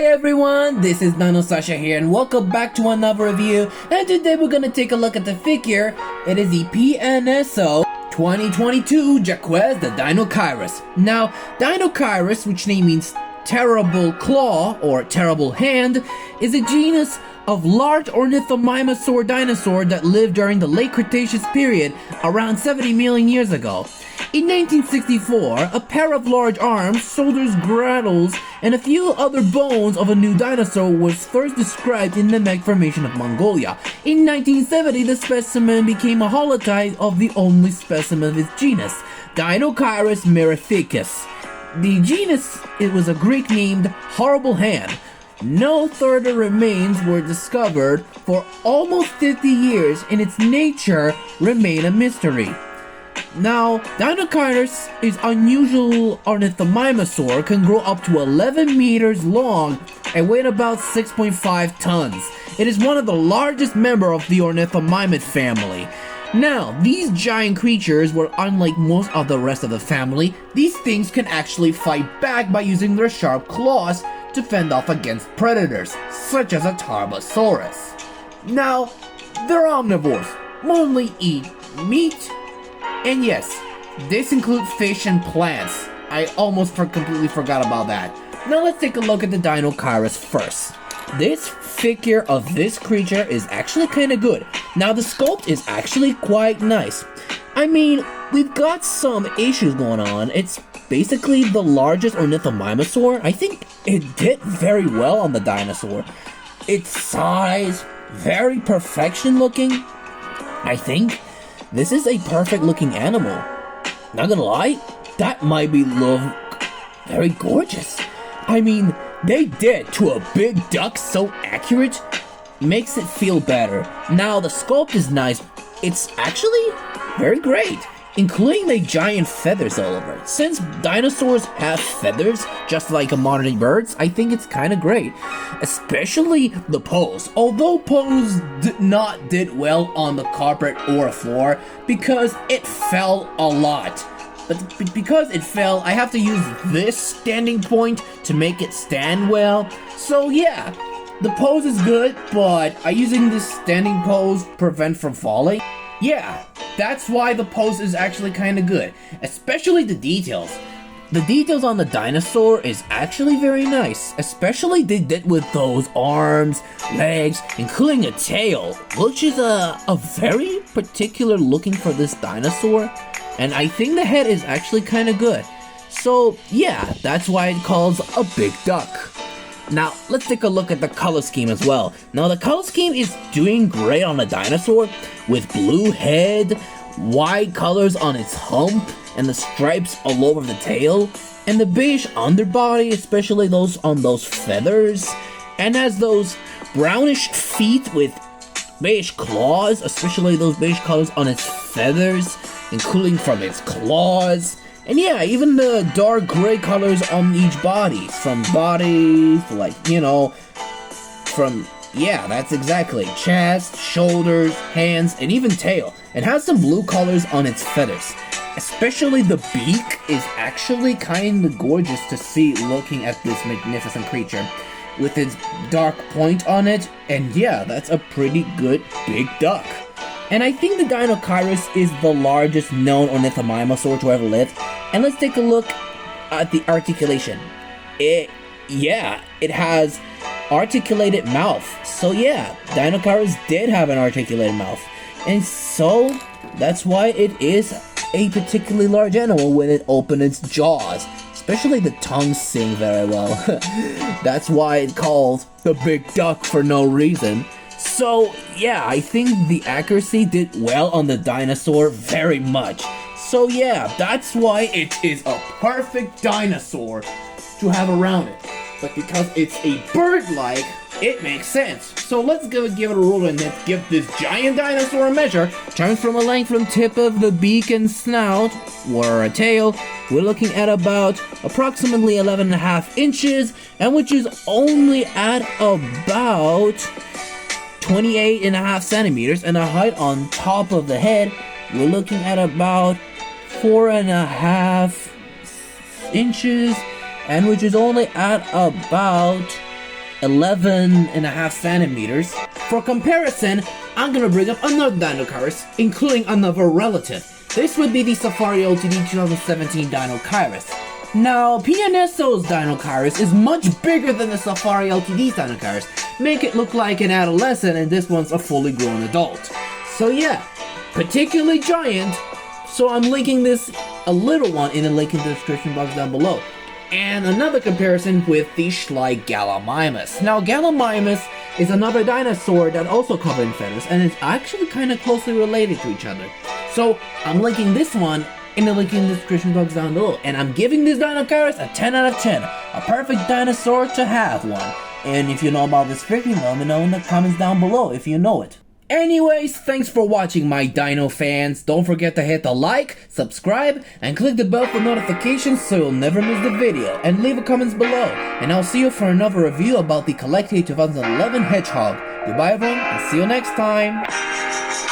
everyone, this is DinoSasha here and welcome back to another review, and today we're gonna take a look at the figure. It is the PNSO 2022 Jacques the Deinocheirus. Now, Deinocheirus, which name means terrible claw or terrible hand, is a genus of large ornithomimosaur dinosaur that lived during the late Cretaceous period around 70 million years ago. In 1964, a pair of large arms, shoulders, girdles, and a few other bones of a new dinosaur was first described in the Meg Formation of Mongolia. In 1970, the specimen became a holotype of the only specimen of its genus, Deinocheirus mirificus. The genus, it was a Greek named Horrible Hand. No further remains were discovered for almost 50 years, and its nature remained a mystery. Now, Deinocheirus is unusual ornithomimosaur, can grow up to 11 meters long and weigh about 6.5 tons. It is one of the largest members of the ornithomimid family. Now, these giant creatures were unlike most of the rest of the family. These things can actually fight back by using their sharp claws to fend off against predators, such as a Tarbosaurus. Now, they're omnivores, mostly eat meat, and yes, this includes fish and plants. I almost completely forgot about that. Now let's take a look at the Deinocheirus first. This figure of this creature is actually kinda good. Now the sculpt is actually quite nice. I mean, we've got some issues going on. It's basically the largest ornithomimosaur. I think it did very well on the dinosaur. Its size, very perfection looking. I think this is a perfect looking animal. Not gonna lie, that might be look very gorgeous. I mean, they did to a big duck so accurate, makes it feel better. Now the sculpt is nice. It's actually very great, including the giant feathers all over it. Since dinosaurs have feathers, just like modern day birds, I think it's kind of great. Especially the pose. Although pose did well on the carpet or floor because it fell a lot. But because it fell, I have to use this standing point to make it stand well. So yeah, the pose is good, but using this standing pose prevent from falling. Yeah, that's why the pose is actually kinda good, especially the details. The details on the dinosaur is actually very nice, especially they did with those arms, legs, including a tail, which is a very particular looking for this dinosaur, and I think the head is actually kinda good. So yeah, that's why it calls a big duck. Now, let's take a look at the color scheme as well. Now, the color scheme is doing great on the dinosaur, with blue head, white colors on its hump, and the stripes all over the tail, and the beige underbody, especially those on those feathers, and has those brownish feet with beige claws, especially those beige colors on its feathers, including from its claws. And yeah, even the dark gray colors on each body, from body, like, you know, from, yeah, that's exactly, chest, shoulders, hands, and even tail. It has some blue colors on its feathers. Especially the beak is actually kinda gorgeous to see looking at this magnificent creature with its dark point on it, and yeah, that's a pretty good big duck. And I think the Deinocheirus is the largest known ornithomimosaur to ever live. And let's take a look at the articulation. It has articulated mouth. So yeah, Deinocheirus did have an articulated mouth. And so, that's why it is a particularly large animal when it opens its jaws. Especially the tongue sing very well. That's why it calls the big duck for no reason. So yeah, I think the accuracy did well on the dinosaur very much. So yeah, that's why it is a perfect dinosaur to have around it. But because it's a bird-like, it makes sense. So let's give it a roll and let's give this giant dinosaur a measure. Turn from a length from tip of the beak and snout, or a tail, we're looking at about approximately 11.5 inches, and which is only at about 28.5 centimeters, and the height on top of the head, we're looking at about 4.5 inches, and which is only at about 11.5 centimeters. For comparison, I'm gonna bring up another Deinocheirus, including another relative. This would be the Safari Ltd 2017 Deinocheirus. Now, PNSO's Deinocheirus is much bigger than the Safari Ltd's Deinocheirus, make it look like an adolescent, and this one's a fully grown adult. So yeah, particularly giant, so I'm linking this, a little one, in the link in the description box down below. And another comparison with the Schleich Gallimimus. Now, Gallimimus is another dinosaur that also covered in feathers, and it's actually kind of closely related to each other. So, I'm linking this one in the link in the description box down below. And I'm giving this Deinocheirus a 10 out of 10. A perfect dinosaur to have one. And if you know about this figure, let me know in the comments down below if you know it. Anyways, thanks for watching, my dino fans. Don't forget to hit the like, subscribe, and click the bell for notifications so you'll never miss the video. And leave a comments below. And I'll see you for another review about the Collectate 2011 Hedgehog. Goodbye everyone, and see you next time.